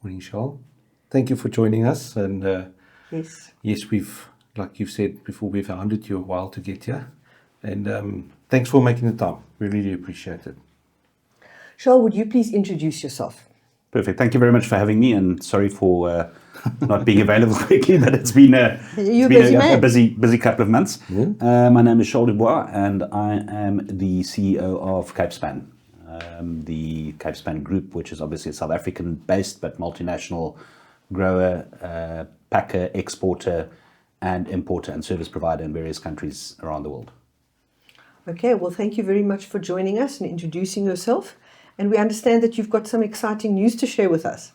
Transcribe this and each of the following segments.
Morning, Charl. Thank you for joining us. And Yes, like you've said before, we've hounded you a while to get here. And thanks for making the time. We really appreciate it. Charl, would you please introduce yourself? Perfect. Thank you very much for having me, and sorry for not being available quickly, but it's been a busy couple of months. My name is Charl du Bois, and I am the CEO of Capespan, the Capespan Group, which is obviously a South African-based but multinational grower, packer, exporter, and importer and service provider in various countries around the world. Okay, well, thank you very much for joining us and introducing yourself. And we understand that you've got some exciting news to share with us.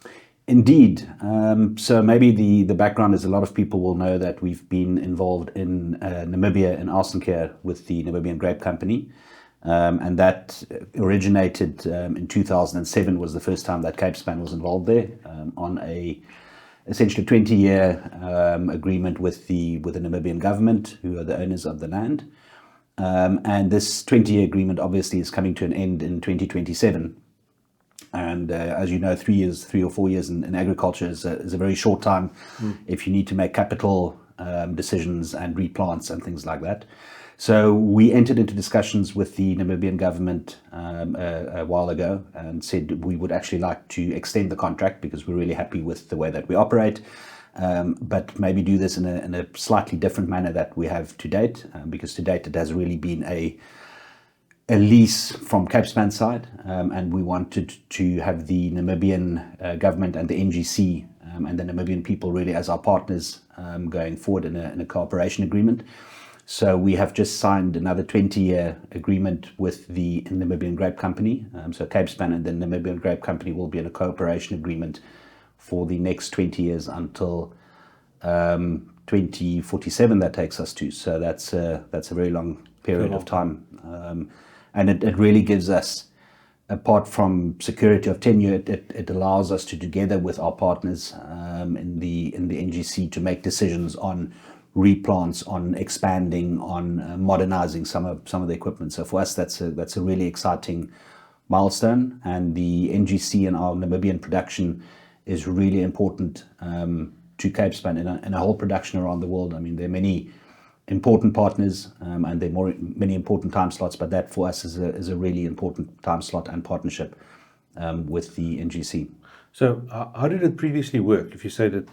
Indeed. So maybe the background is a lot of people will know that we've been involved in Namibia and Arsencare with the Namibian Grape Company. And that originated in 2007 was the first time that Capespan was involved there on essentially 20-year agreement with the Namibian government, who are the owners of the land. And this 20-year agreement obviously is coming to an end in 2027. And as you know, 3 or 4 years in agriculture is a very short time if you need to make capital decisions and replants and things like that. So we entered into discussions with the Namibian government a while ago and said we would actually like to extend the contract because we're really happy with the way that we operate. But maybe do this in a slightly different manner that we have to date, because to date it has really been a lease from Capespan's side, and we wanted to have the Namibian government and the NGC and the Namibian people really as our partners going forward in a cooperation agreement. So we have just signed another 20-year agreement with the Namibian Grape Company. So Capespan and the Namibian Grape Company will be in a cooperation agreement for the next 20 years until 2047 that takes us to. So that's a very long period of time. And it really gives us, apart from security of tenure, it allows us to, together with our partners in the NGC, to make decisions on replants, on expanding, on modernizing some of the equipment. So for us, that's a really exciting milestone. And the NGC and our Namibian production is really important to Capespan in a whole production around the world. I mean, there are many important partners and there are many important time slots, but that for us is a really important time slot and partnership with the NGC. So how did it previously work? If you say that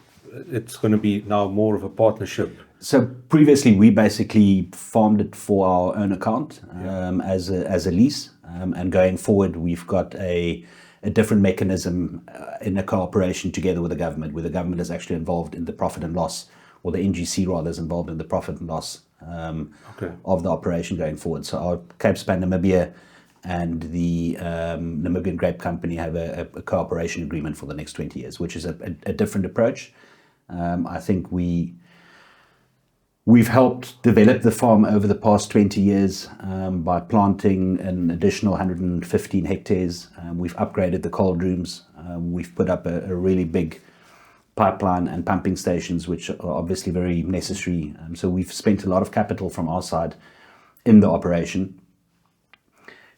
it's going to be now more of a partnership. So previously we basically farmed it for our own account as a lease, and going forward we've got a different mechanism in a cooperation together with the government, where the government is actually involved in the profit and loss, or the NGC rather is involved in the profit and loss of the operation going forward. So our Capespan Namibia and the Namibian Grape Company have a cooperation agreement for the next 20 years, which is a different approach. I think we've helped develop the farm over the past 20 years by planting an additional 115 hectares. We've upgraded the cold rooms. We've put up a really big pipeline and pumping stations, which are obviously very necessary. So we've spent a lot of capital from our side in the operation.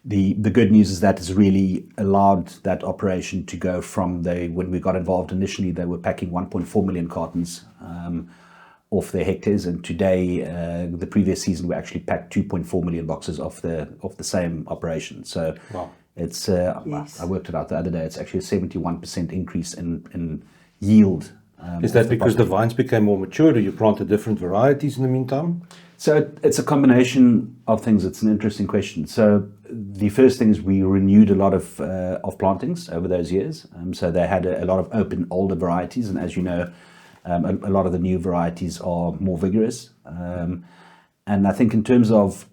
The good news is that it's really allowed that operation to go from when we got involved initially, they were packing 1.4 million cartons off their hectares, and today, the previous season, we actually packed 2.4 million boxes off the same operation. So wow. It's I worked it out the other day. It's actually a 71% increase in yield. Is that because the vines became more mature? Do you planted different varieties in the meantime? So it's a combination of things. It's an interesting question. So the first thing is we renewed a lot of plantings over those years. So they had a lot of open older varieties, and as you know, a lot of the new varieties are more vigorous. And I think in terms of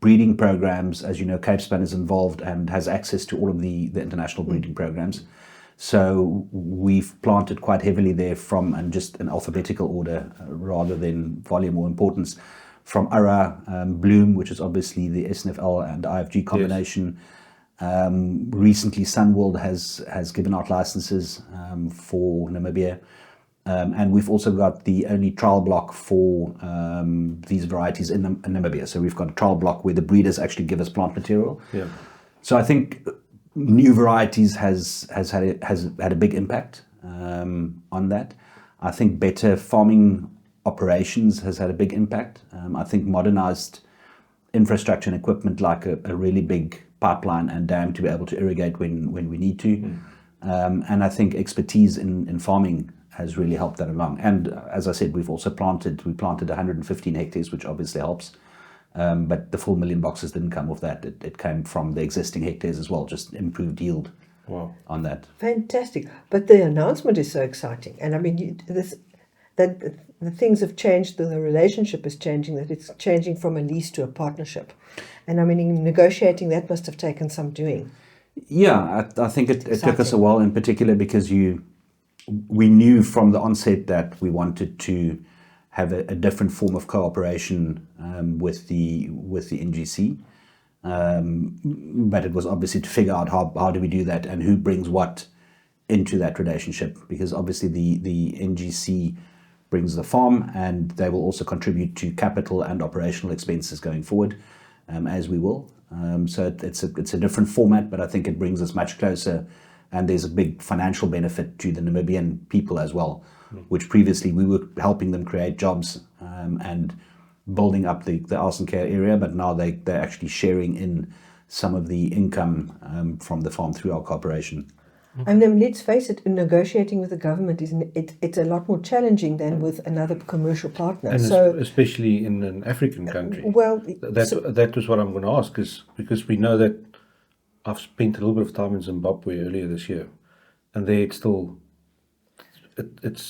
breeding programs, as you know, Capespan is involved and has access to all of the international breeding programs. So we've planted quite heavily there and just in alphabetical order rather than volume or importance, from Ara, Bloom, which is obviously the SNFL and IFG combination. Yes. Recently, Sunworld has given out licenses for Namibia. And we've also got the only trial block for these varieties in Namibia. So we've got a trial block where the breeders actually give us plant material. Yeah. So I think new varieties has had a big impact. on that. I think better farming operations has had a big impact. I think modernized infrastructure and equipment like a really big pipeline and dam to be able to irrigate when we need to. And I think expertise in farming has really helped that along. And as I said, we planted 115 hectares, which obviously helps. But the full 1 million boxes didn't come off that. It came from the existing hectares as well, just improved yield on that. Fantastic. But the announcement is so exciting. And I mean, the things have changed, the relationship is changing, that it's changing from a lease to a partnership. And I mean, in negotiating, that must have taken some doing. Yeah, I think it took us a while, in particular because we knew from the onset that we wanted to have a different form of cooperation with the NGC. But it was obviously to figure out how do we do that and who brings what into that relationship, because obviously the NGC brings the farm and they will also contribute to capital and operational expenses going forward, as we will. So it's a different format, but I think it brings us much closer, and there's a big financial benefit to the Namibian people as well, which previously we were helping them create jobs and building up the Alsenkirk area, but now they're actually sharing in some of the income from the farm through our cooperation. And then let's face it, in negotiating with the government, it's a lot more challenging than with another commercial partner. And so, especially in an African country. Well, that was what I'm going to ask, is because we know that I've spent a little bit of time in Zimbabwe earlier this year, and there it's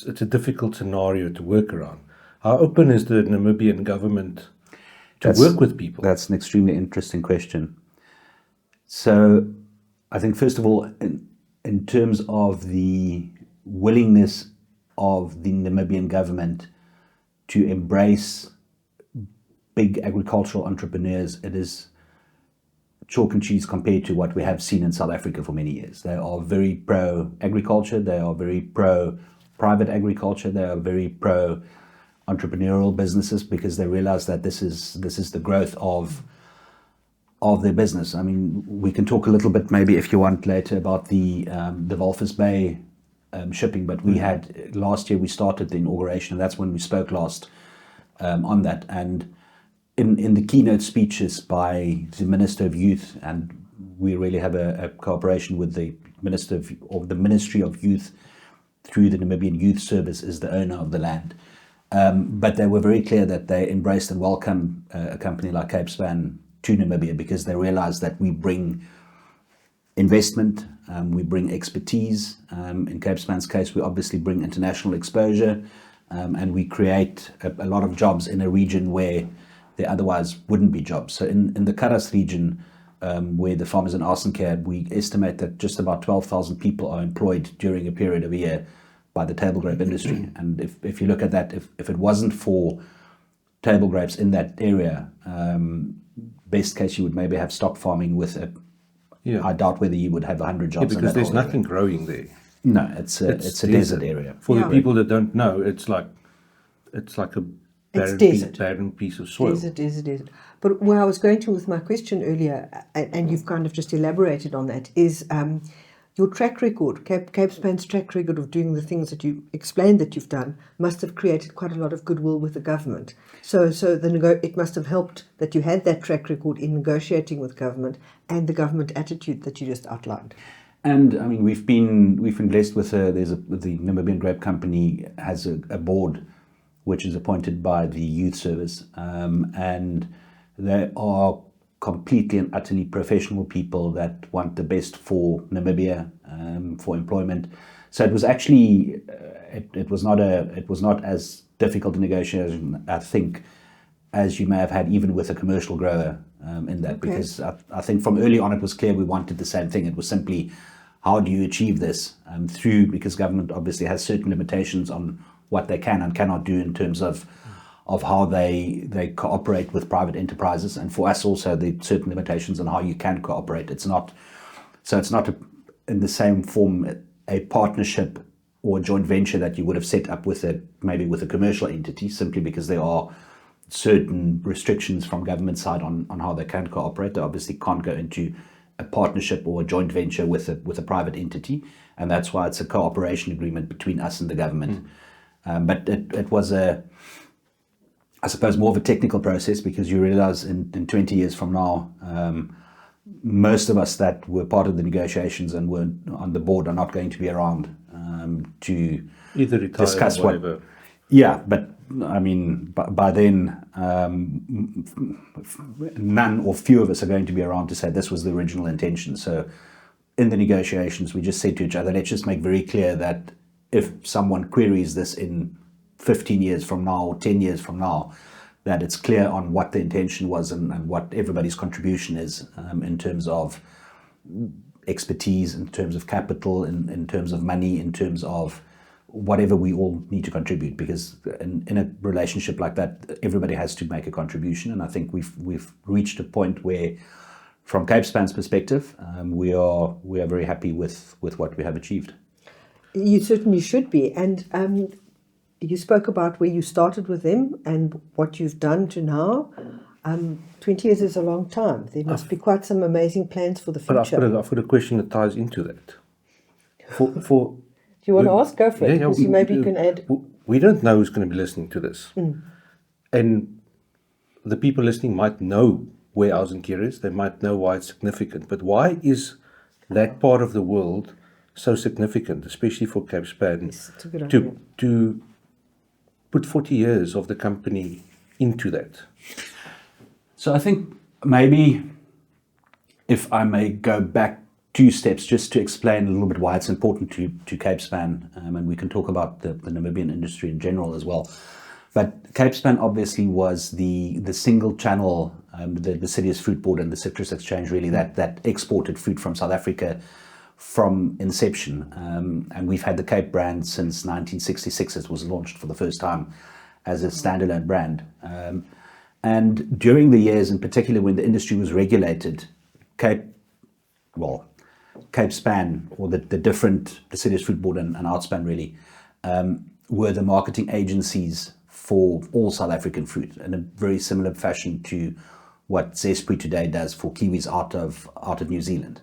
a difficult scenario to work around. How open is the Namibian government to work with people? That's an extremely interesting question. So I think, first of all, in terms of the willingness of the Namibian government to embrace big agricultural entrepreneurs, it is chalk and cheese compared to what we have seen in South Africa for many years. They are very pro-agriculture, they are very pro-private agriculture, they are very pro-entrepreneurial businesses, because they realize that this is the growth of their business. I mean, we can talk a little bit maybe if you want later about the Walvis Bay shipping, but we had last year we started the inauguration, and that's when we spoke last on that. And in the keynote speeches by the Minister of Youth, and we really have a cooperation with the the Ministry of Youth through the Namibian Youth Service is the owner of the land. But they were very clear that they embraced and welcomed a company like Capespan to Namibia, because they realized that we bring investment, we bring expertise. In Capespan's case, we obviously bring international exposure, and we create a lot of jobs in a region where there otherwise wouldn't be jobs. So in the Karas region, where the farmers in Alsenkirk, we estimate that just about 12,000 people are employed during a period of a year by the table grape industry. And if you look at that, if it wasn't for table grapes in that area, best case you would maybe have stock farming with I doubt whether you would have 100 jobs. Because there's nothing growing there. No, it's a desert area. For the people that don't know, it's like a barren piece of soil. Desert. But where I was going to with my question earlier, and you've kind of just elaborated on that, is your track record, Capespan's track record of doing the things that you explained that you've done, must have created quite a lot of goodwill with the government. So it must have helped that you had that track record in negotiating with government and the government attitude that you just outlined. And I mean, we've been blessed with the Namibian Grape Company has a board which is appointed by the Youth Service, and they are completely and utterly professional people that want the best for Namibia, for employment. So it was actually it was not as difficult a negotiation, I think, as you may have had even with a commercial grower in that. Okay. Because I think from early on it was clear we wanted the same thing. It was simply, how do you achieve this because government obviously has certain limitations on what they can and cannot do in terms of how they cooperate with private enterprises, and for us also the certain limitations on how you can cooperate. It's not in the same form a partnership or a joint venture that you would have set up with maybe with a commercial entity, simply because there are certain restrictions from government side on how they can cooperate. They obviously can't go into a partnership or a joint venture with a private entity, and that's why it's a cooperation agreement between us and the government. But it was I suppose, more of a technical process, because you realize in 20 years from now, most of us that were part of the negotiations and were on the board are not going to be around to Either retire discuss or whatever. Yeah, but I mean, by then, none or few of us are going to be around to say this was the original intention. So in the negotiations, we just said to each other, let's just make very clear that if someone queries this in 15 years from now or 10 years from now, that it's clear on what the intention was and what everybody's contribution is in terms of expertise, in terms of capital, in terms of money, in terms of whatever we all need to contribute, because in a relationship like that, everybody has to make a contribution. And I think we've reached a point where, from Capespan's perspective, we are very happy with what we have achieved. You certainly should be. And you spoke about where you started with them and what you've done to now. 20 years is a long time. There must be quite some amazing plans for the future. But I've got a question that ties into that. For Do you want to ask? Go for it. Because maybe you can add. We don't know who's going to be listening to this. And the people listening might know where Ausenkier is. They might know why it's significant. But why is that part of the world so significant, especially for Capespan, Yes, it's a good idea. to put 40 years of the company into that? So I think maybe if I may go back 2 steps just to explain a little bit why it's important to Capespan, and we can talk about the Namibian industry in general as well. But Capespan obviously was the single channel, the Cities Fruit Board and the Citrus Exchange really that exported fruit from South Africa from inception. And we've had the Cape brand since 1966. It was launched for the first time as a standalone brand. And during the years, in particular when the industry was regulated, Capespan, or the Cities Fruit Board and Outspan really, were the marketing agencies for all South African fruit in a very similar fashion to what Zespri today does for kiwis out of New Zealand.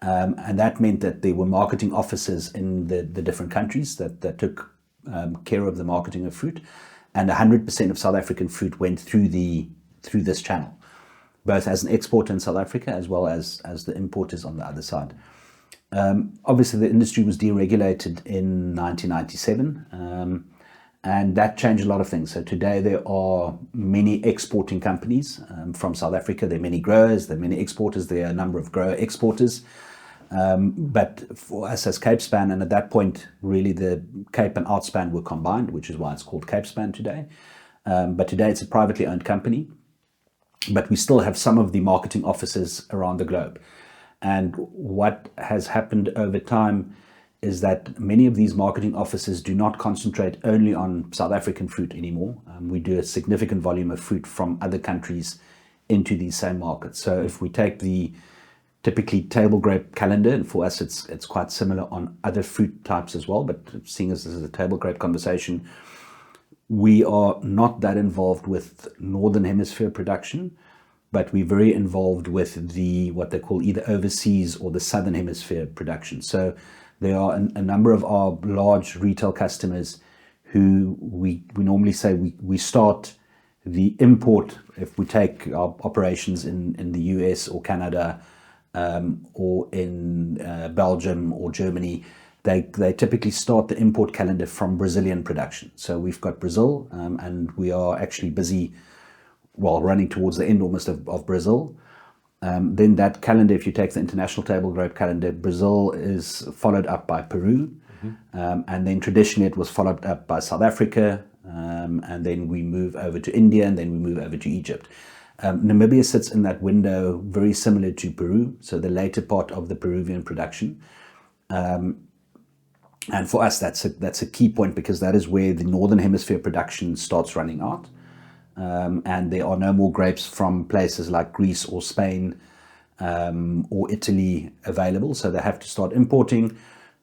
And that meant that there were marketing officers in the different countries that took care of the marketing of fruit, and 100% of South African fruit went through this channel, both as an exporter in South Africa as well as the importers on the other side. Obviously, the industry was deregulated in 1997, and that changed a lot of things. So today there are many exporting companies from South Africa. There are many growers, there are many exporters, there are a number of grower exporters. But for us as Capespan, and at that point, really the Cape and Outspan were combined, which is why it's called Capespan today. But today it's a privately owned company. But we still have some of the marketing offices around the globe. And what has happened over time is that many of these marketing offices do not concentrate only on South African fruit anymore. We do a significant volume of fruit from other countries into these same markets. So if we take the typically table grape calendar, and for us it's quite similar on other fruit types as well, but seeing as this is a table grape conversation, we are not that involved with Northern Hemisphere production, but we're very involved with what they call either overseas or the Southern Hemisphere production. So there are a number of our large retail customers who we normally say we start the import, if we take our operations in the US or Canada, or in Belgium or Germany, they typically start the import calendar from Brazilian production. So we've got Brazil, and we are actually busy, running towards the end almost of Brazil. Then that calendar, if you take the international table grape calendar, Brazil is followed up by Peru, and then traditionally it was followed up by South Africa, and then we move over to India, and then we move over to Egypt. Namibia sits in that window very similar to Peru, so the later part of the Peruvian production. And for us, that's a key point, because that is where the Northern Hemisphere production starts running out. And there are no more grapes from places like Greece or Spain or Italy available, so they have to start importing.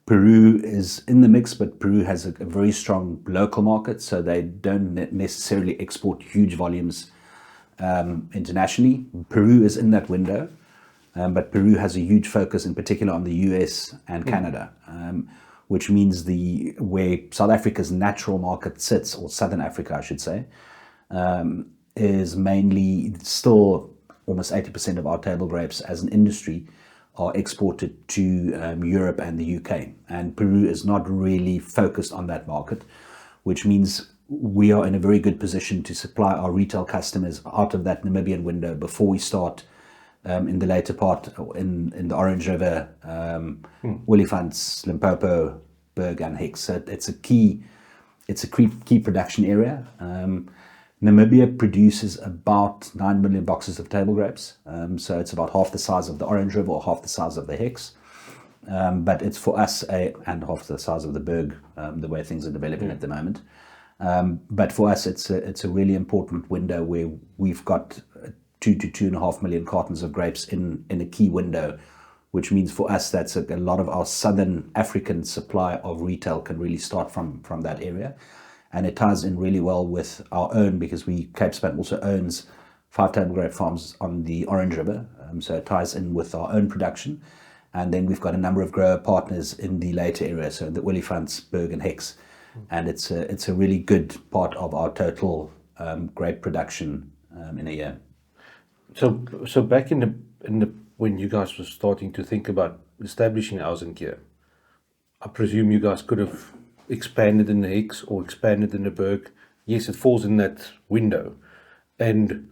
Peru is in the mix, but Peru has a very strong local market, so they don't necessarily export huge volumes internationally. Peru is in that window, but Peru has a huge focus in particular on the US and Canada, which means where South Africa's natural market sits, or Southern Africa I should say, is mainly still almost 80% of our table grapes as an industry are exported to Europe and the UK. And Peru is not really focused on that market, which means we are in a very good position to supply our retail customers out of that Namibian window before we start in the later part in the Orange River, Willifants, Limpopo, Berg and Hicks. So it's a key production area. Namibia produces about 9 million boxes of table grapes. So it's about half the size of the Orange River or half the size of the Hicks. But it's for us and half the size of the Berg, the way things are developing at the moment. But for us, it's a really important window where we've got 2 to 2.5 million cartons of grapes in a key window, which means for us that's a lot of our Southern African supply of retail can really start from that area. And it ties in really well with our own, because Capespan also owns 5 table grape farms on the Orange River. So it ties in with our own production. And then we've got a number of grower partners in the later area, so the Willifants, Berg and Hicks. And it's a really good part of our total grape production in a year. So back in the when you guys were starting to think about establishing Ausenkier, I presume you guys could have expanded in the Hicks or expanded in the Berg. Yes, it falls in that window, and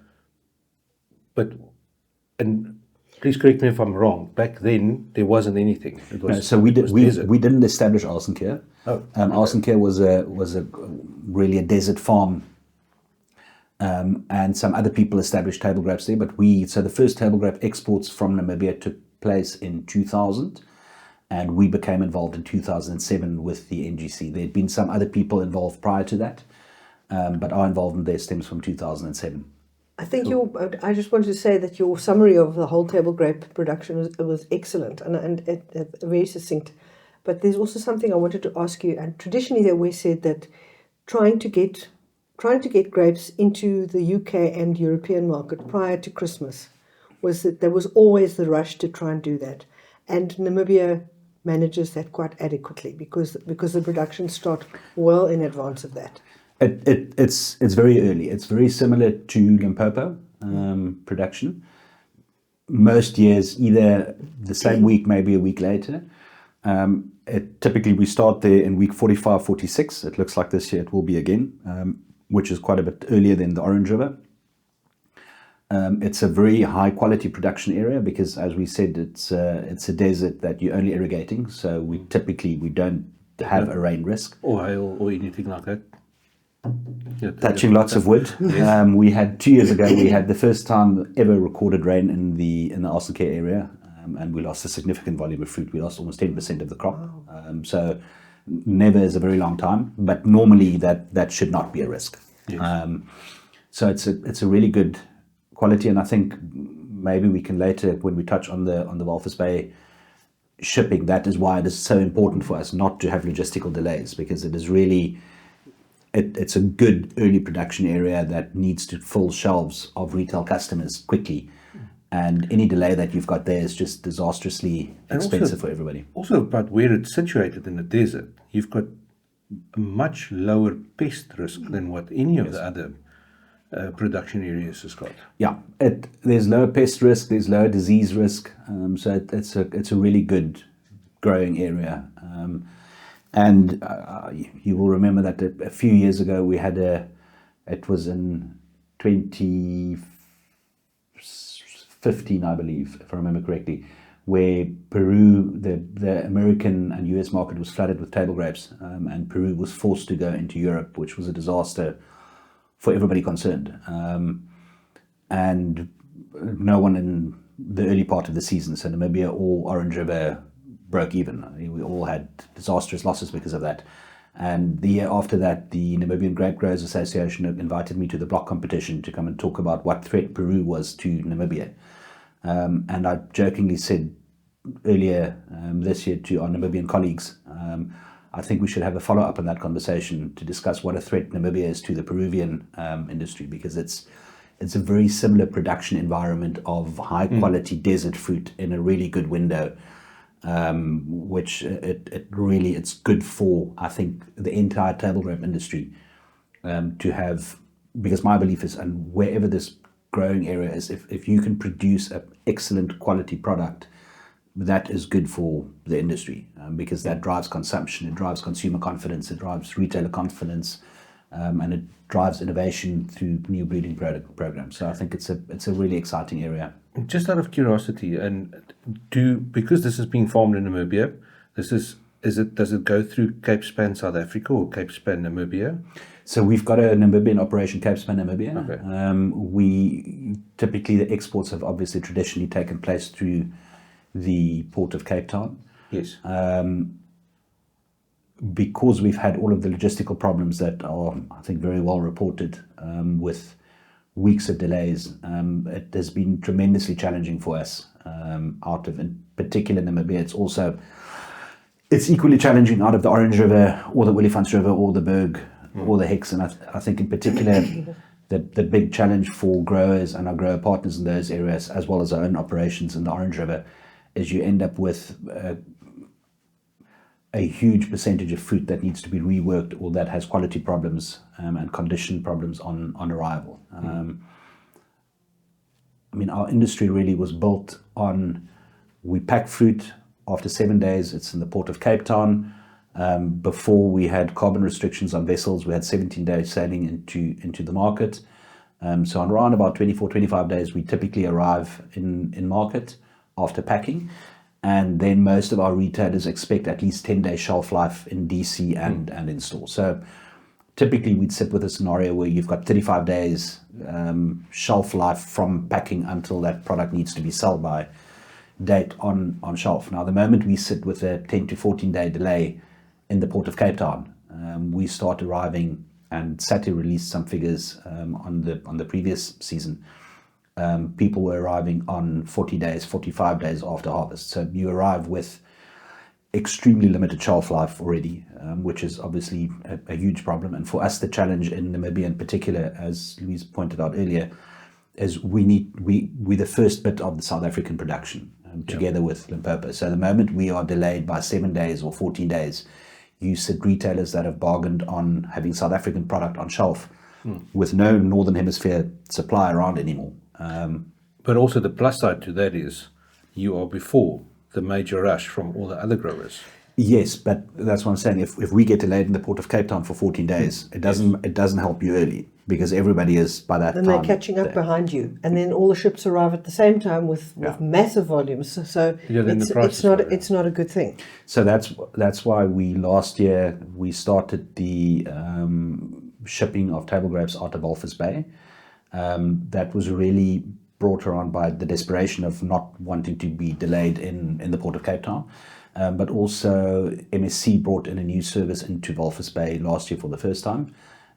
please correct me if I'm wrong. Back then there wasn't anything. It was, so we didn't establish Ausenkier. Ausenkier was a really a desert farm, and some other people established table grapes there. But the first table grape exports from Namibia took place in 2000. And we became involved in 2007 with the NGC. There had been some other people involved prior to that, but our involvement there stems from 2007. I think I just wanted to say that your summary of the whole table grape production was excellent and very succinct. But there's also something I wanted to ask you. And traditionally, they always said that trying to get grapes into the UK and European market prior to Christmas was that there was always the rush to try and do that. And Namibia manages that quite adequately because the production start well in advance of that. It's very early. It's very similar to Limpopo production. Most years, either the same week, maybe a week later. Typically, we start there in week 45, 46. It looks like this year it will be again, which is quite a bit earlier than the Orange River. It's a very high quality production area because, as we said, it's a desert that you're only irrigating. So we don't have a rain risk or hail or anything like that. Yeah, touching lots of wood. Yes. We had 2 years ago. We had the first time ever recorded rain in the Ausenkier area, and we lost a significant volume of fruit. We lost almost 10% of the crop. Wow. So never is a very long time, but normally that should not be a risk. Yes. So it's a really good quality, and I think maybe we can later, when we touch on the Walvis Bay shipping, that is why it is so important for us not to have logistical delays, because it is really it's a good early production area that needs to fill shelves of retail customers quickly, and any delay that you've got there is just disastrously expensive for everybody. Also, about where it's situated in the desert, you've got a much lower pest risk than what any of the other production areas has got. Yeah, there's lower pest risk, there's lower disease risk, so it's a really good growing area. And you will remember that a few years ago we had it was in 2015, I believe, if I remember correctly, where Peru, the American and US market was flooded with table grapes, and Peru was forced to go into Europe, which was a disaster for everybody concerned. And no one in the early part of the season, so Namibia or Orange River, broke even. We all had disastrous losses because of that. And the year after that, the Namibian Grape Growers Association invited me to the block competition to come and talk about what threat Peru was to Namibia. And I jokingly said earlier this year to our Namibian colleagues, I think we should have a follow-up on that conversation to discuss what a threat Namibia is to the Peruvian industry, because it's it's a very similar production environment of high quality desert fruit in a really good window, which it's good for, I think, the entire table grape industry to have, because my belief is, and wherever this growing area is, if you can produce an excellent quality product, that is good for the industry, because that drives consumption, it drives consumer confidence, it drives retailer confidence, and it drives innovation through new breeding programs. So I think it's a really exciting area. Just out of curiosity, and because this is being farmed in Namibia, does it go through Capespan South Africa or Capespan Namibia? So we've got a Namibian operation, Capespan Namibia. Okay. We typically, the exports have obviously traditionally taken place through the port of Cape Town. Yes. Because we've had all of the logistical problems that are, I think, very well reported, with weeks of delays, it has been tremendously challenging for us out of, in particular, Namibia. It's equally challenging out of the Orange River or the Willifants River or the Berg or the Hex. And I think in particular, the big challenge for growers and our grower partners in those areas, as well as our own operations in the Orange River, is you end up with a huge percentage of fruit that needs to be reworked or that has quality problems and condition problems on arrival. I mean, our industry really was built on, we pack fruit, after 7 days, it's in the port of Cape Town. Before we had carbon restrictions on vessels, we had 17 days sailing into the market. So on around about 24, 25 days, we typically arrive in market after packing. And then most of our retailers expect at least 10-day shelf life in DC and in store. So typically we'd sit with a scenario where you've got 35 days shelf life from packing until that product needs to be sold by date on shelf. Now, the moment we sit with a 10 to 14-day delay in the port of Cape Town, we start arriving, and SATI released some figures on the previous season. People were arriving on 40 days, 45 days after harvest. So you arrive with extremely limited shelf life already, which is obviously a huge problem. And for us, the challenge in Namibia in particular, as Louise pointed out earlier, is we're the first bit of the South African production together with Limpopo. So the moment we are delayed by 7 days or 14 days, you see retailers that have bargained on having South African product on shelf with no Northern Hemisphere supply around anymore. But also the plus side to that is you are before the major rush from all the other growers. Yes, but that's what I'm saying. If we get delayed in the port of Cape Town for 14 days, it doesn't help you early, because everybody is by that time. Then they're catching up behind you, and then all the ships arrive at the same time with massive volumes. So it's not a good thing. So that's why last year we started the shipping of table grapes out of Walvis Bay. That was really brought around by the desperation of not wanting to be delayed in the port of Cape Town. But also MSC brought in a new service into Walvis Bay last year for the first time,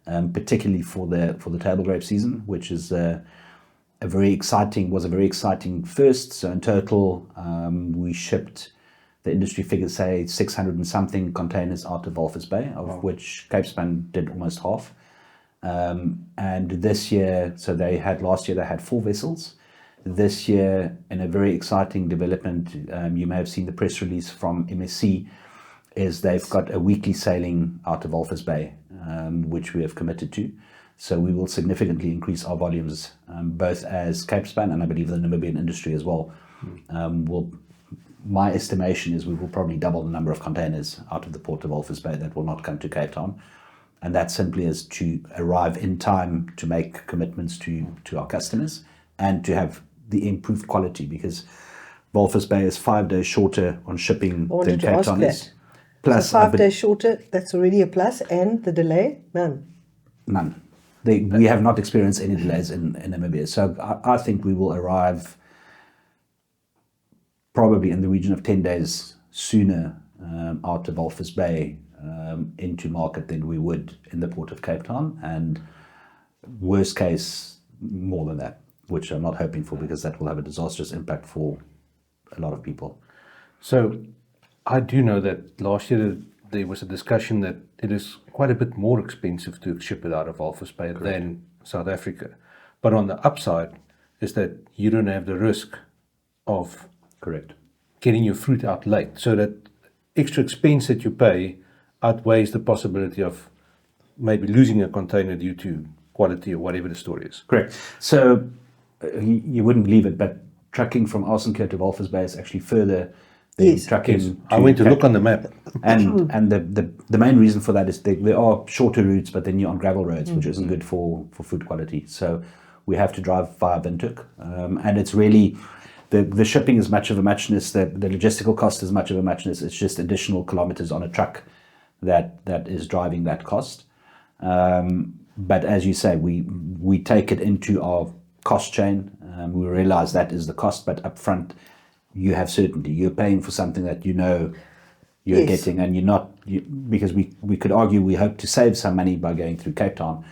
particularly for the table grape season, which is a very exciting first. So in total, we shipped, the industry figures say 600 and something containers out of Walvis Bay, of which Capespan did almost half. And this year, last year they had 4 vessels. This year, in a very exciting development, you may have seen the press release from MSC, is they've got a weekly sailing out of Walvis Bay, which we have committed to. So we will significantly increase our volumes, both as Capespan and I believe the Namibian industry as well. My estimation is we will probably double the number of containers out of the port of Walvis Bay that will not come to Cape Town. And that simply is to arrive in time to make commitments to our customers and to have the improved quality, because Walvis Bay is 5 days shorter on shipping than Cape Town is. Plus, so 5 days shorter, that's already a plus, and the delay? None. We have not experienced any delays in Namibia. So I think we will arrive probably in the region of 10 days sooner out of Walvis Bay into market than we would in the port of Cape Town, and worst case more than that, which I'm not hoping for, because that will have a disastrous impact for a lot of people. So I do know that last year there was a discussion that it is quite a bit more expensive to ship it out of Walvis Bay than South Africa. But on the upside is that you don't have the risk of Correct. getting your fruit out late, so that extra expense that you pay outweighs the possibility of maybe losing a container due to quality or whatever the story is. Correct. So you wouldn't believe it, but trucking from Arsenker to Walvis Bay is actually further than Yes. trucking. Yes. I went to look on the map. And the main reason for that is there are shorter routes, but then you're on gravel roads, which isn't good for food quality. So we have to drive via Windhoek, and it's really the shipping is much of a muchness. The logistical cost is much of a muchness. It's just additional kilometers on a truck that is driving that cost. But as you say, we take it into our cost chain. We realize that is the cost, but upfront you have certainty. You're paying for something that you know you're Yes. getting, and you're not because we could argue we hope to save some money by going through Cape Town,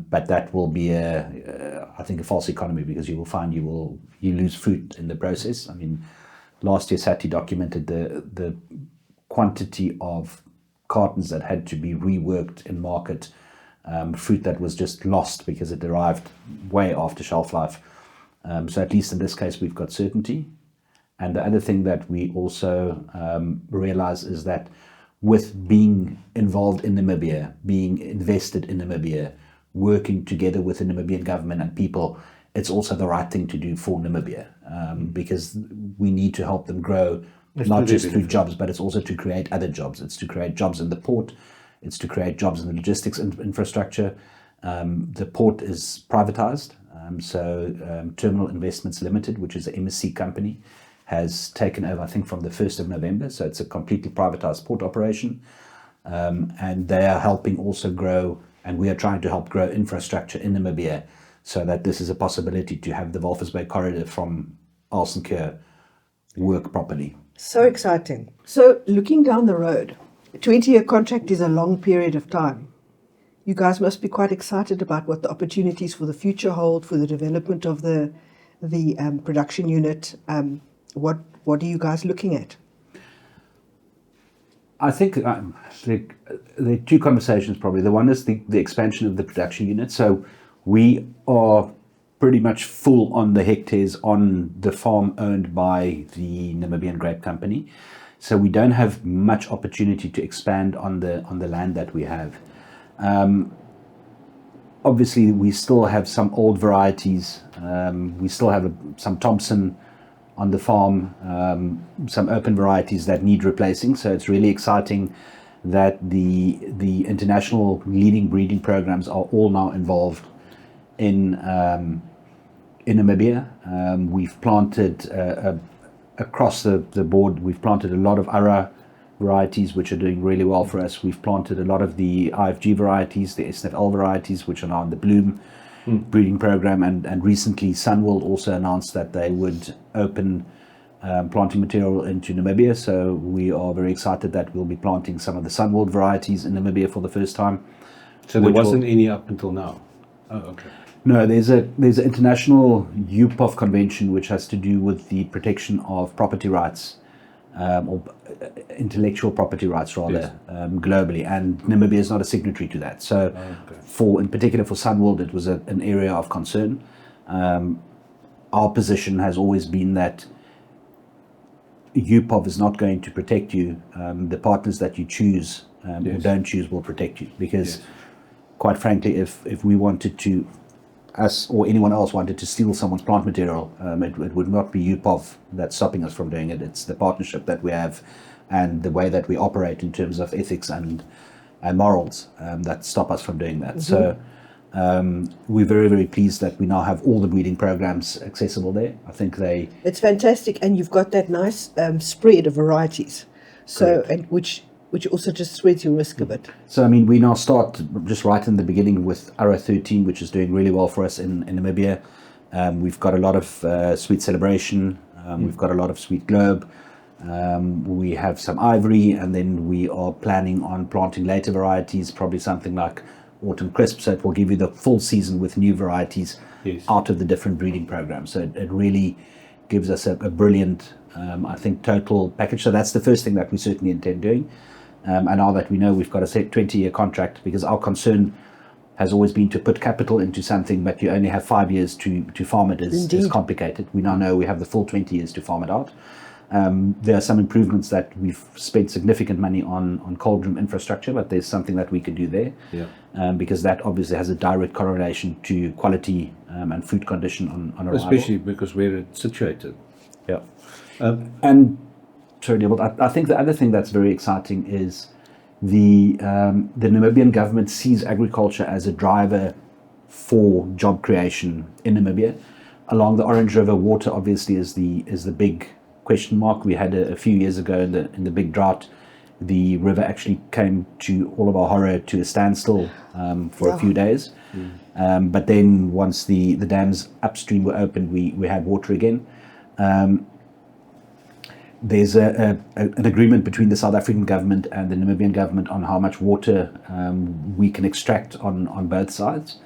but that will be I think a false economy, because you will find you lose fruit in the process. I mean, last year Sati documented the quantity of cartons that had to be reworked in market, fruit that was just lost because it arrived way after shelf life. So at least in this case, we've got certainty. And the other thing that we also realize is that with being involved in Namibia, being invested in Namibia, working together with the Namibian government and people, it's also the right thing to do for Namibia, because we need to help them grow, not just through jobs, but it's also to create other jobs. It's to create jobs in the port. It's to create jobs in the logistics infrastructure. The port is privatized. Terminal Investments Limited, which is an MSC company, has taken over, I think, from the 1st of November. So it's a completely privatized port operation. And they are helping also grow, and we are trying to help grow infrastructure in Namibia, so that this is a possibility to have the Walvis Bay corridor from Arsenker work properly. So exciting. So looking down the road, a 20-year contract is a long period of time. You guys must be quite excited about what the opportunities for the future hold, for the development of the production unit. What are you guys looking at? I think there are two conversations probably. The one is the expansion of the production unit. So we are pretty much full on the hectares on the farm owned by the Namibian Grape Company. So we don't have much opportunity to expand on the land that we have. Obviously, we still have some old varieties. We still have some Thompson on the farm, some open varieties that need replacing. So it's really exciting that the international leading breeding programs are all now involved in Namibia. We've planted across the board. We've planted a lot of Ara varieties, which are doing really well for us. We've planted a lot of the IFG varieties, the SNFL varieties, which are now in the Bloom breeding program. And recently, Sunworld also announced that they would open planting material into Namibia. So we are very excited that we'll be planting some of the Sunworld varieties in Namibia for the first time. So there wasn't any up until now? Oh, okay. No, there's an international UPOF convention which has to do with the protection of property rights, or intellectual property rights rather, globally, and Namibia is not a signatory to that. So, in particular for Sunworld, it was an area of concern. Our position has always been that UPOF is not going to protect you. The partners that you choose or don't choose will protect you, because, quite frankly, if we wanted to, us or anyone else wanted to steal someone's plant material, it would not be UPOF that's stopping us from doing it. It's the partnership that we have and the way that we operate in terms of ethics and morals that stop us from doing that. So we're very, very pleased that we now have all the breeding programs accessible there. I think it's fantastic, and you've got that nice spread of varieties, so and which also just spreads your risk a bit. So, I mean, we now start just right in the beginning with Ara 13, which is doing really well for us in Namibia. We've got a lot of Sweet Celebration. We've got a lot of Sweet Globe. We have some Ivory, and then we are planning on planting later varieties, probably something like Autumn Crisp, so it will give you the full season with new varieties out of the different breeding programs. So it really gives us a brilliant, I think, total package. So that's the first thing that we certainly intend doing. And now that we know we've got a set 20-year contract, because our concern has always been to put capital into something, but you only have 5 years to farm it is Indeed. complicated. We now know we have the full 20 years to farm it out. There are some improvements that we've spent significant money on cold room infrastructure, but there's something that we could do there. Yeah. Because that obviously has a direct correlation to quality and food condition on arrival. Especially because where it's situated. Yeah. And sorry, Dewald, I think the other thing that's very exciting is the Namibian government sees agriculture as a driver for job creation in Namibia. Along the Orange River, water obviously is the big question mark. We had a few years ago in the big drought, the river actually came, to all of our horror, to a standstill for a few days. But then once the dams upstream were opened, we had water again. There's an agreement between the South African government and the Namibian government on how much water we can extract on both sides.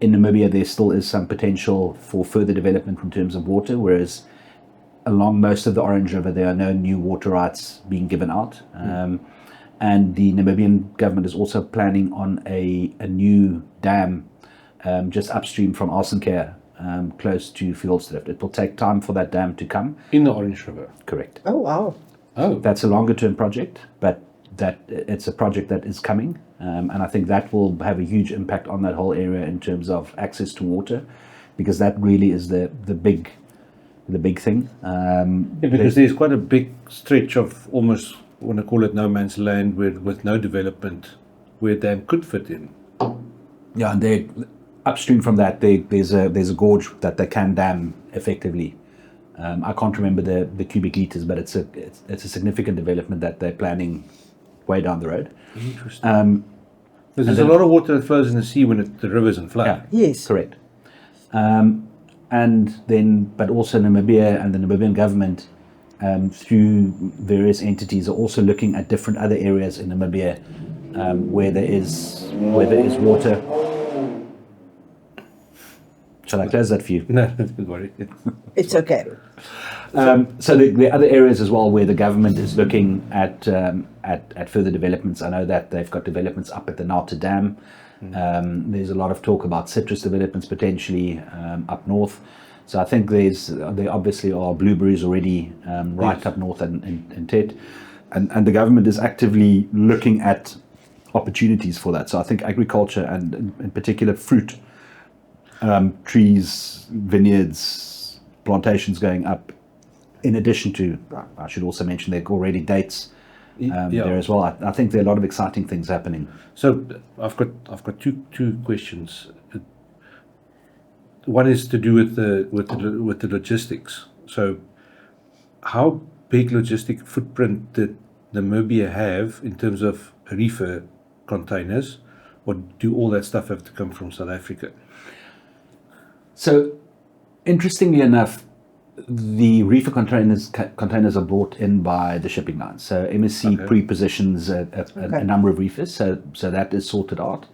In Namibia, there still is some potential for further development in terms of water, whereas along most of the Orange River, there are no new water rights being given out. And the Namibian government is also planning on a new dam just upstream from Alsenkirchen, close to Fjordstrift. It will take time for that dam to come. In the Orange River. Correct. Oh, wow. Oh. That's a longer term project, but it's a project that is coming. And I think that will have a huge impact on that whole area in terms of access to water, because that really is the big thing. Because there's quite a big stretch of almost, I want to call it no man's land, with no development where dam could fit in. Yeah, and they upstream from that, there's a gorge that they can dam effectively. I can't remember the cubic liters, but it's a significant development that they're planning way down the road. Interesting. There's a lot of water that flows in the sea when the river's in flood. Yeah, Yes. correct. And then, but also Namibia and the Namibian government, through various entities, are also looking at different other areas in Namibia where there is water. Shall I close that for you? No, don't worry. It's okay. So the other areas as well where the government is looking at further developments. I know that they've got developments up at the Nalta Dam. There's a lot of talk about citrus developments potentially up north. So I think there obviously are blueberries already right up north in Tet. And the government is actively looking at opportunities for that. So I think agriculture and in particular fruit, trees, vineyards, plantations going up. In addition to, I should also mention, there are already dates there as well. I think there are a lot of exciting things happening. So I've got two questions. One is to do with the logistics. So how big logistic footprint did Namibia have in terms of reefer containers, or do all that stuff have to come from South Africa? So interestingly enough, the reefer containers are brought in by the shipping lines. So MSC pre-positions a number of reefers, so that is sorted out.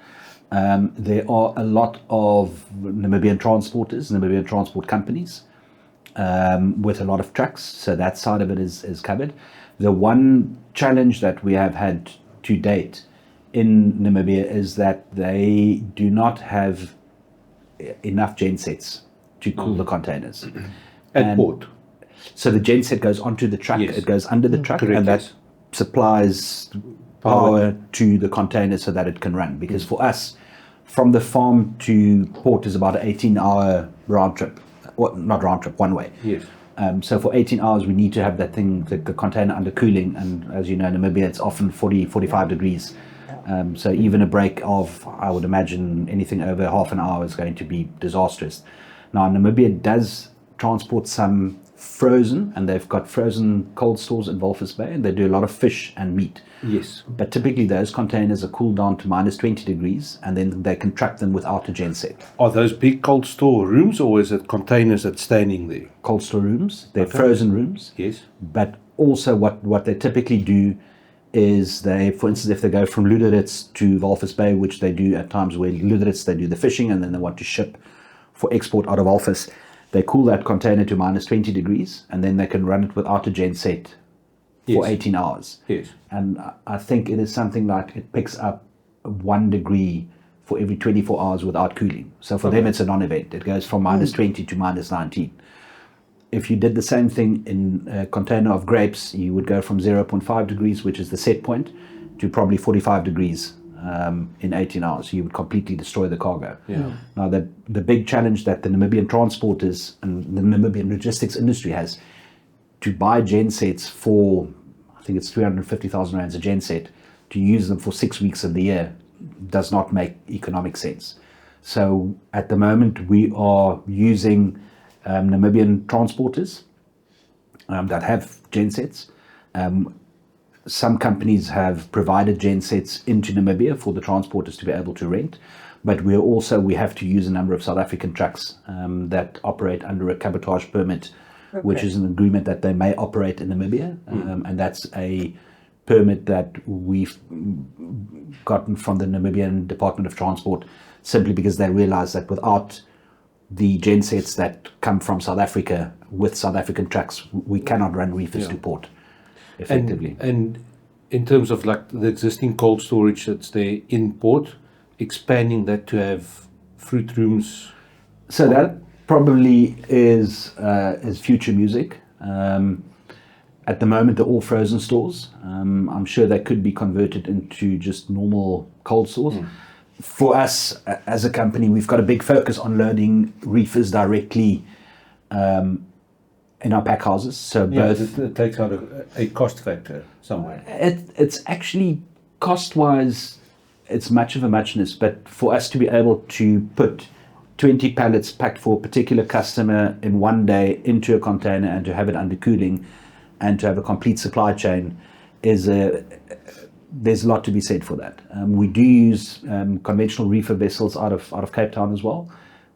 There are a lot of Namibian transporters, Namibian transport companies, with a lot of trucks, so that side of it is covered. The one challenge that we have had to date in Namibia is that they do not have enough gensets to cool the containers. At port. So the genset goes onto the truck, Yes. it goes under the truck, Correct, and that yes. supplies power to the container so that it can run. Because for us, from the farm to port is about an 18-hour round trip. Well, not round trip, one way. Yes. So for 18 hours, we need to have that thing, the container under cooling. And as you know, in Namibia, it's often 40, 45 degrees. So even a break of, I would imagine, anything over half an hour is going to be disastrous. Now, Namibia does transport some frozen, and they've got frozen cold stores in Walvis Bay, and they do a lot of fish and meat. Yes. But typically those containers are cooled down to minus 20 degrees, and then they can truck them without a genset. Are those big cold store rooms, or is it containers that's standing there? Cold store rooms, they're frozen rooms. Yes. But also what they typically do is they, for instance, if they go from Luderitz to Walvis Bay, which they do at times where Luderitz, they do the fishing and then they want to ship for export out of Walvis, they cool that container to minus 20 degrees and then they can run it without a genset for 18 hours. Yes. And I think it is something like it picks up 1 degree for every 24 hours without cooling. So for them, it's a non-event. It goes from minus 20 to minus 19. If you did the same thing in a container of grapes, you would go from 0.5 degrees, which is the set point, to probably 45 degrees in 18 hours. You would completely destroy the cargo. Yeah. Now, the big challenge that the Namibian transporters and the Namibian logistics industry has, to buy gensets for, I think it's 350,000 rands a genset, to use them for 6 weeks of the year does not make economic sense. So at the moment we are using Namibian transporters that have gensets. Some companies have provided gensets into Namibia for the transporters to be able to rent, but we have to use a number of South African trucks that operate under a cabotage permit, which is an agreement that they may operate in Namibia, and that's a permit that we've gotten from the Namibian Department of Transport, simply because they realize that without the gensets that come from South Africa with South African trucks, we cannot run reefers to port effectively. And in terms of like the existing cold storage that's there in port, expanding that to have fruit rooms. So that probably is future music. At the moment, they're all frozen stores. I'm sure they could be converted into just normal cold stores. For us, as a company, we've got a big focus on loading reefers directly in our pack houses. So both it takes out a cost factor somewhere. It's actually cost-wise, it's much of a muchness. But for us to be able to put 20 pallets packed for a particular customer in one day into a container and to have it under cooling, and to have a complete supply chain, there's a lot to be said for that. We do use conventional reefer vessels out of Cape Town as well,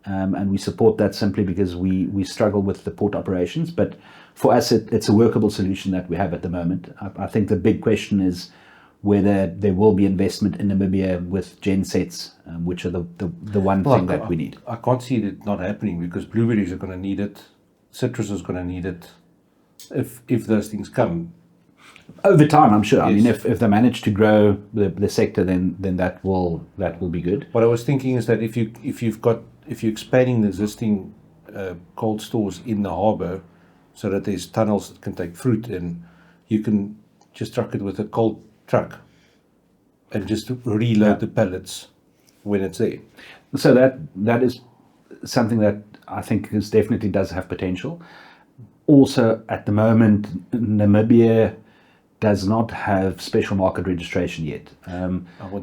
and we support that simply because we struggle with the port operations. But for us, it's a workable solution that we have at the moment. I think the big question is whether there will be investment in Namibia with gensets, which are the one thing that we need. I can't see it not happening, because blueberries are going to need it, citrus is going to need it. If those things come over time, I'm sure. Yes. I mean, if they manage to grow the sector, then that will be good. What I was thinking is that if you're expanding the existing cold stores in the harbour, so that there's tunnels that can take fruit in, you can just truck it with a cold truck and just reload the pallets when it's there. So that is something that I think definitely does have potential. Also, at the moment, Namibia does not have special market registration yet.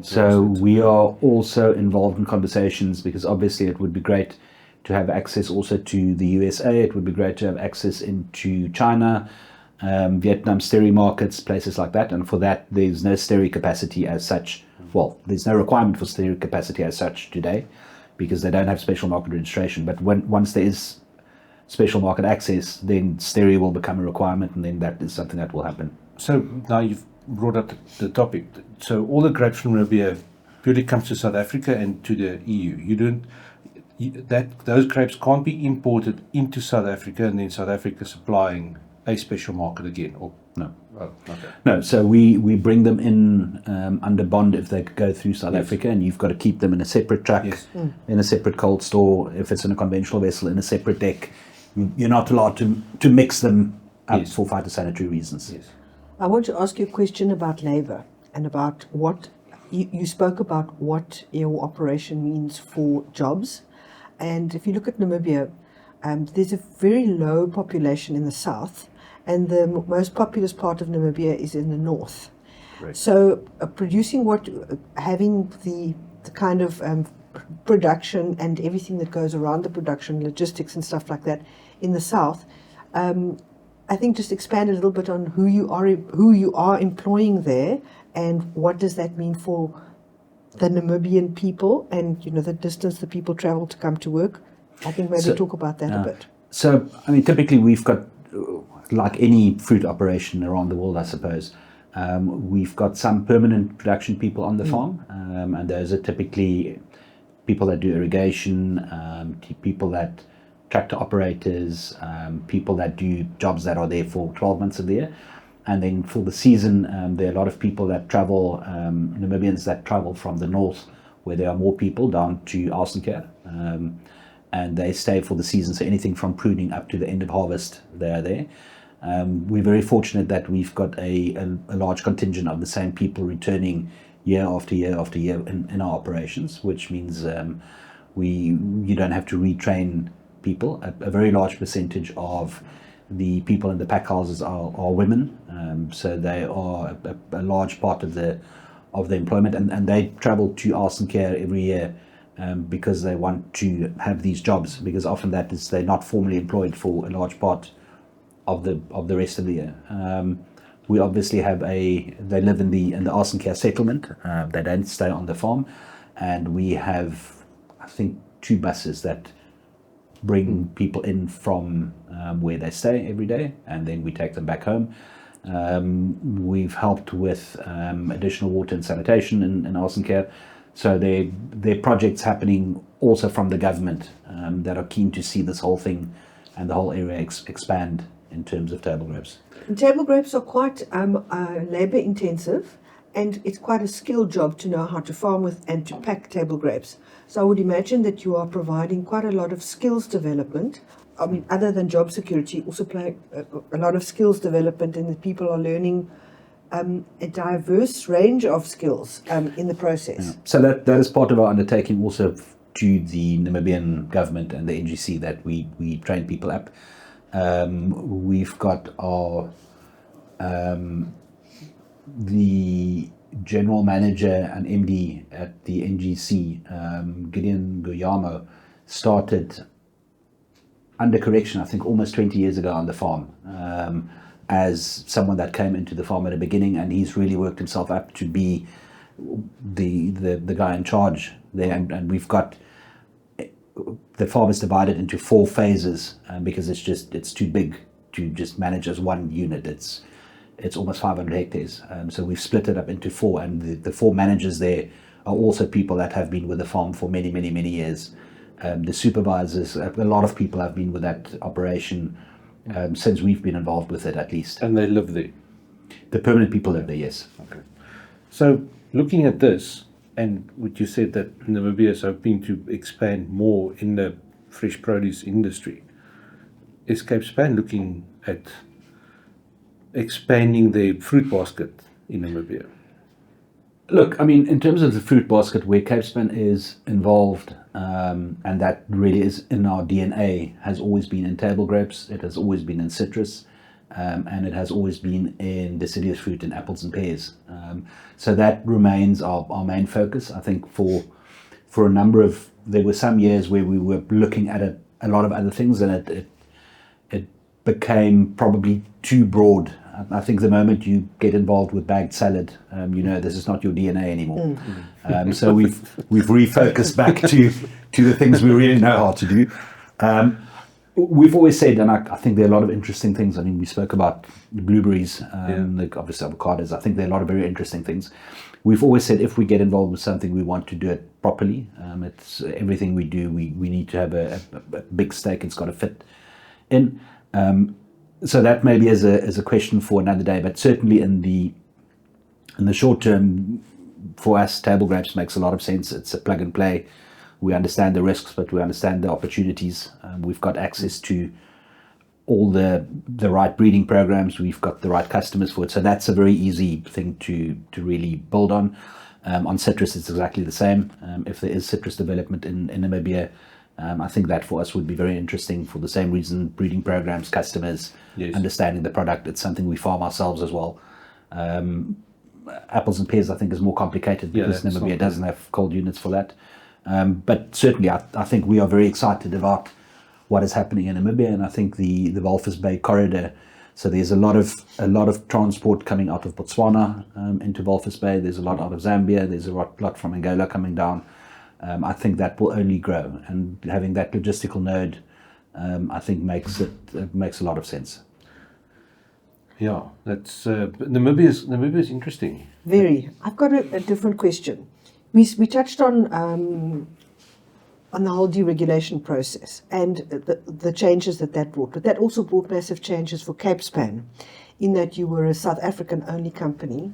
So we are also involved in conversations, because obviously it would be great to have access also to the USA. It would be great to have access into China, Vietnam, steri markets, places like that. And for that, there's no steri capacity as such. Well, there's no requirement for steri capacity as such today, because they don't have special market registration. But once there is special market access, then steri will become a requirement, and then that is something that will happen. So now you've brought up the topic. So all the grapes from Namibia purely comes to South Africa and to the EU. Those grapes can't be imported into South Africa and then South Africa supplying a special market again, or no? Oh, okay. No. So we bring them in under bond if they go through South Africa, and you've got to keep them in a separate truck, in a separate cold store. If it's in a conventional vessel, in a separate deck. You're not allowed to mix them up for phytosanitary reasons. Yes. I want to ask you a question about labour and about what you spoke about, what your operation means for jobs. And if you look at Namibia, there's a very low population in the south, and the most populous part of Namibia is in the north. Right. So having the kind of production and everything that goes around the production, logistics and stuff like that in the south, I think just expand a little bit on who you are employing there, and what does that mean for the Namibian people, and the distance the people travel to come to work. I think maybe talk about that a bit. So I mean, typically we've got, like any fruit operation around the world, I suppose, we've got some permanent production people on the farm, and those are typically people that do irrigation, people that tractor operators, people that do jobs that are there for 12 months of the year. And then for the season, there are a lot of people that travel, Namibians that travel from the north where there are more people, down to Arsencare. And they stay for the season. So anything from pruning up to the end of harvest, they are there. We're very fortunate that we've got a large contingent of the same people returning year after year after year in our operations, which means you don't have to retrain people. A very large percentage of the people in the pack houses are women, so they are a large part of the employment, and they travel to Arsencare every year because they want to have these jobs, because often they're not formally employed for a large part of the rest of the year. We obviously they live in the Arsencare settlement. They don't stay on the farm, and we have, I think, 2 buses that bring people in from where they stay every day, and then we take them back home. We've helped with additional water and sanitation in Arsencare. So there are projects happening also from the government that are keen to see this whole thing and the whole area expand in terms of table grapes. And table grapes are quite labour intensive, and it's quite a skilled job to know how to farm with and to pack table grapes. So I would imagine that you are providing quite a lot of skills development. I mean, other than job security, also play a lot of skills development, and that people are learning a diverse range of skills in the process. Yeah. So that is part of our undertaking also to the Namibian government and the NGC, that we train people up. We've got our the general manager and MD at the NGC, Gideon Guyamo, started under correction, I think almost 20 years ago on the farm, as someone that came into the farm at the beginning, and he's really worked himself up to be the guy in charge there. And we've got the farm is divided into 4 phases because it's too big to just manage as one unit. It's almost 500 hectares. So we've split it up into 4, and the 4 managers there are also people that have been with the farm for many, many, many years. The supervisors, a lot of people have been with that operation since we've been involved with it, at least. And they live there? The permanent people live there, yes. Okay. So looking at this, and what you said that Namibia is hoping to expand more in the fresh produce industry, is Capespan looking at expanding their fruit basket in Namibia? Look, I mean, in terms of the fruit basket, where Capespan is involved, and that really is in our DNA, has always been in table grapes, it has always been in citrus, and it has always been in deciduous fruit and apples and pears. So that remains our main focus. I think for a number of, there were some years where we were looking at a lot of other things, and it became probably too broad. I think the moment you get involved with bagged salad, this is not your DNA anymore. So we've refocused back to the things we really know how to do. We've always said, and I think there are a lot of interesting things. I mean, we spoke about the blueberries, like obviously avocados. I think there are a lot of very interesting things. We've always said if we get involved with something, we want to do it properly. It's everything we do. We need to have a big stake. It's got to fit in. So that maybe is a question for another day, but certainly in the short term, for us, table grapes makes a lot of sense. It's a plug and play. We understand the risks, but we understand the opportunities. We've got access to all the right breeding programs. We've got the right customers for it. So that's a very easy thing to really build on. On citrus, it's exactly the same. If there is citrus development in Namibia, I think that for us would be very interesting for the same reason: breeding programs, customers, yes, understanding the product. It's something we farm ourselves as well. Apples and pears, I think, is more complicated because Namibia doesn't have cold units for that. But certainly, I think we are very excited about what is happening in Namibia, and I think the Walvis Bay corridor. So there's a lot of transport coming out of Botswana into Walvis Bay. There's a lot out of Zambia. There's a lot from Angola coming down. I think that will only grow, and having that logistical node, I think makes a lot of sense. Yeah, that's Namibia is interesting. Very. I've got a different question. We touched on the whole deregulation process and the changes that brought, but that also brought massive changes for Capespan, in that you were a South African only company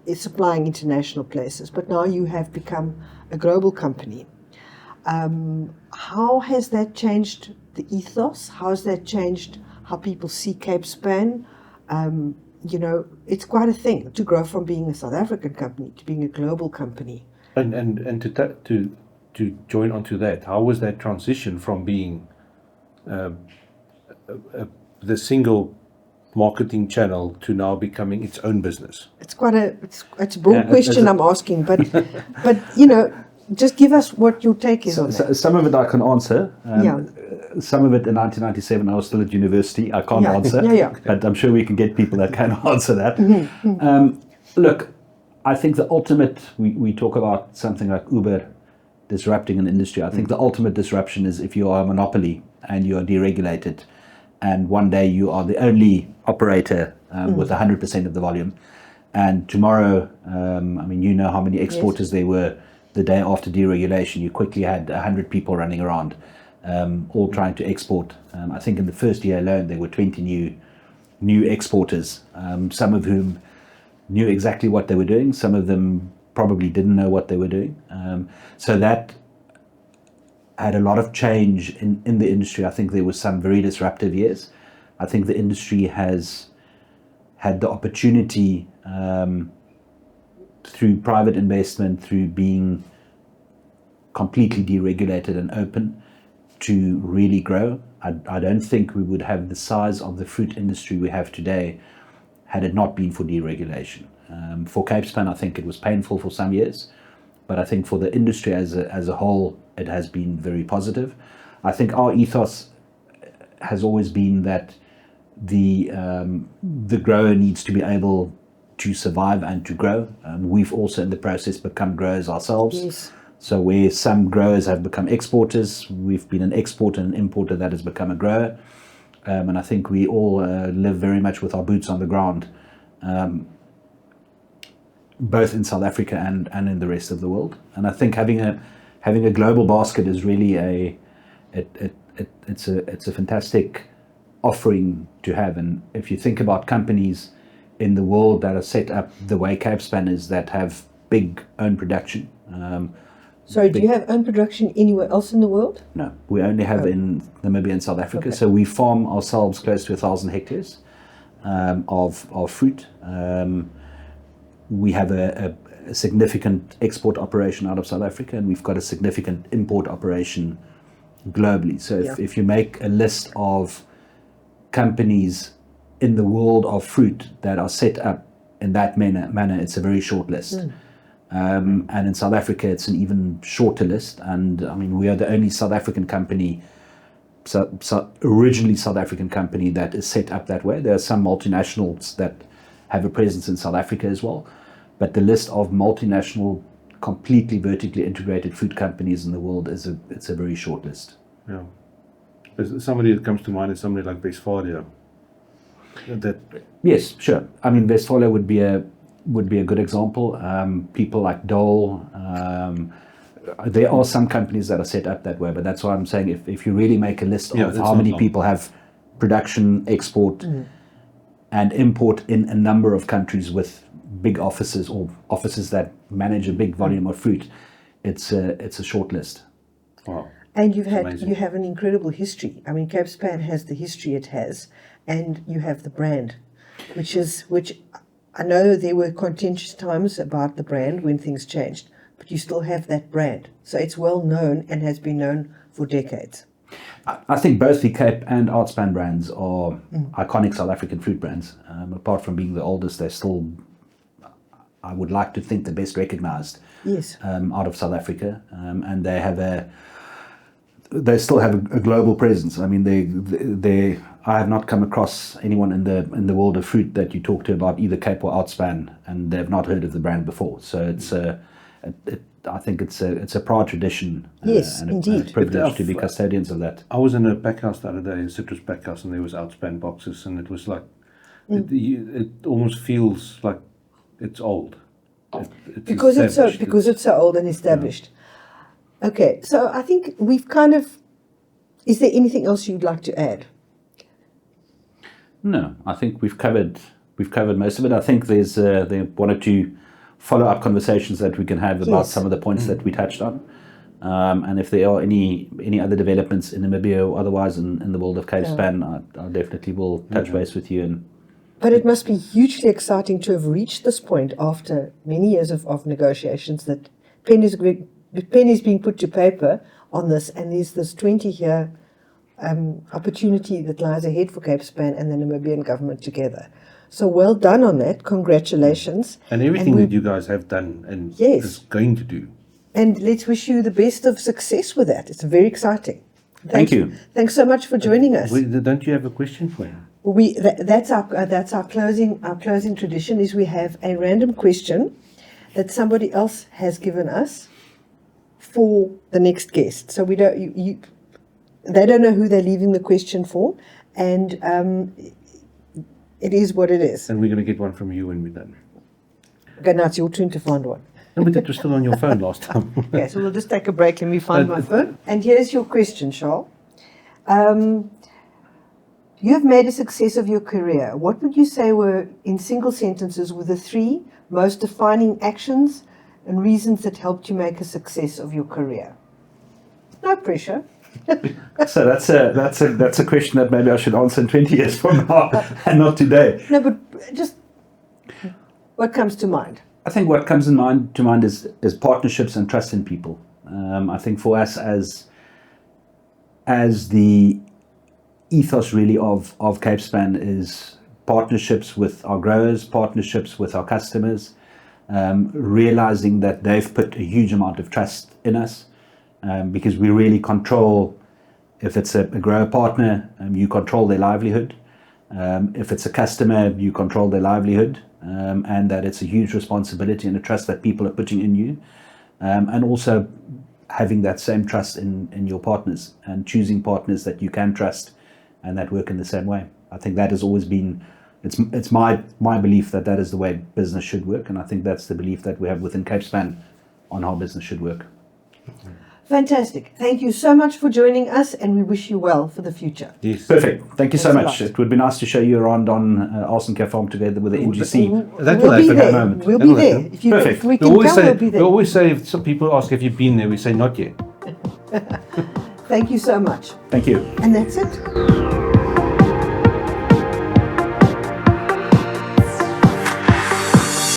is supplying international places, but now you have become a global company. How has that changed the ethos? How has that changed how people see Capespan? It's quite a thing to grow from being a South African company to being a global company. And to join onto that, how was that transition from being the single marketing channel to now becoming its own business? It's quite it's a broad question I'm asking, but just give us what your take is on that. Some of it I can answer. Some of it in 1997, I was still at university. I can't answer, but I'm sure we can get people that can answer that. Look, I think the ultimate, we talk about something like Uber disrupting an industry. I think the ultimate disruption is if you are a monopoly and you are deregulated, and one day you are the only operator with 100% of the volume, and tomorrow, you know how many exporters there were the day after deregulation. You quickly had 100 people running around, all trying to export. I think in the first year alone, there were 20 new exporters, some of whom knew exactly what they were doing. Some of them probably didn't know what they were doing. So that had a lot of change in the industry. I think there were some very disruptive years. I think the industry has had the opportunity through private investment, through being completely deregulated and open, to really grow. I don't think we would have the size of the fruit industry we have today had it not been for deregulation. For Capespan, I think it was painful for some years, but I think for the industry as a whole, it has been very positive. I think our ethos has always been that the grower needs to be able to survive and to grow. We've also in the process become growers ourselves. Yes. So where some growers have become exporters, we've been an exporter and an importer that has become a grower. And I think we all live very much with our boots on the ground, both in South Africa and in the rest of the world. And I think having a global basket is really it's a fantastic offering to have. And if you think about companies in the world that are set up the way Capespan is, that have big own production. Sorry, do you have own production anywhere else in the world? No, we only have in Namibia and South Africa. Okay. So we farm ourselves close to 1,000 hectares of fruit. We have a significant export operation out of South Africa, and we've got a significant import operation globally. So if you make a list of companies in the world of fruit that are set up in that manner, it's a very short list. And in South Africa, it's an even shorter list. And we are the only South African company, originally South African company, that is set up that way. There are some multinationals that have a presence in South Africa as well. But the list of multinational, completely vertically integrated food companies in the world it's a very short list. Yeah. Somebody that comes to mind is somebody like Westphalia. Yes, sure. Westphalia would be a good example. People like Dewald. There are some companies that are set up that way, but that's why I'm saying if you really make a list of how many people have production, export, and import in a number of countries with big offices or offices that manage a big volume of fruit, it's a short list. Wow. And you have an incredible history. Capespan has the history it has, and you have the brand, which I know there were contentious times about the brand when things changed, but you still have that brand. So it's well known and has been known for decades. I think both the Cape and Artspan brands are iconic South African fruit brands. Apart from being the oldest, they're still, I would like to think, the best recognized out of South Africa. And they still have a global presence. I have not come across anyone in the world of fruit that you talk to about either Cape or Artspan, and they've not heard of the brand before. So I think it's a proud tradition. Yes, and indeed. a privilege to be custodians of that. I was in a packhouse the other day, a citrus packhouse, and there was Artspan boxes, and it was like it almost feels like it's old. Because it's so old and established. Yeah. Okay, so I think we've is there anything else you'd like to add? No, I think we've covered most of it. I think there are one or two follow-up conversations that we can have about Yes. some of the points that we touched on. And if there are any other developments in Namibia or otherwise in the world of Capespan, I definitely will touch base with you. And But it must be hugely exciting to have reached this point after many years of negotiations that pen is being put to paper on this, and there's this 20-year opportunity that lies ahead for Capespan and the Namibian government together. So well done on that. Congratulations. And everything that you guys have done and Yes. is going to do. And let's wish you the best of success with that. It's very exciting. Thank you. Thanks so much for joining us. Don't you have a question for him? That's our closing tradition. Is we have a random question that somebody else has given us for the next guest. So they don't know who they're leaving the question for, and it is what it is. And we're going to get one from you when we're done. Okay, now it's your turn to find one. No, but it was still on your phone last time. Okay, so we'll just take a break. Let me find my phone. And here's your question, Charl. You have made a success of your career. What would you say were, in single sentences, were the 3 most defining actions and reasons that helped you make a success of your career? No pressure. so that's a question that maybe I should answer in 20 years from now and not today. No, but just what comes to mind? I think what comes to mind is partnerships and trust in people. I think for us as the ethos really of Capespan is partnerships with our growers, partnerships with our customers, realizing that they've put a huge amount of trust in us, because we really control. If it's a grower partner, you control their livelihood. If it's a customer, you control their livelihood, and that it's a huge responsibility and a trust that people are putting in you, and also having that same trust in your partners and choosing partners that you can trust and that work in the same way. I think that has always been, it's my belief that is the way business should work, and I think that's the belief that we have within Capespan on how business should work. Fantastic. Thank you so much for joining us, and we wish you well for the future. Yes. Perfect. Thank you so Thanks a much. lot. It would be nice to show you around on Arsencare Farm together with the NGC. That We'll will be happen there. at the moment. We'll That be will there. happen. Perfect. If we can come, we'll be we there. always say, if some people ask if you've been there, we say not yet. Thank you so much. Thank you. And that's it.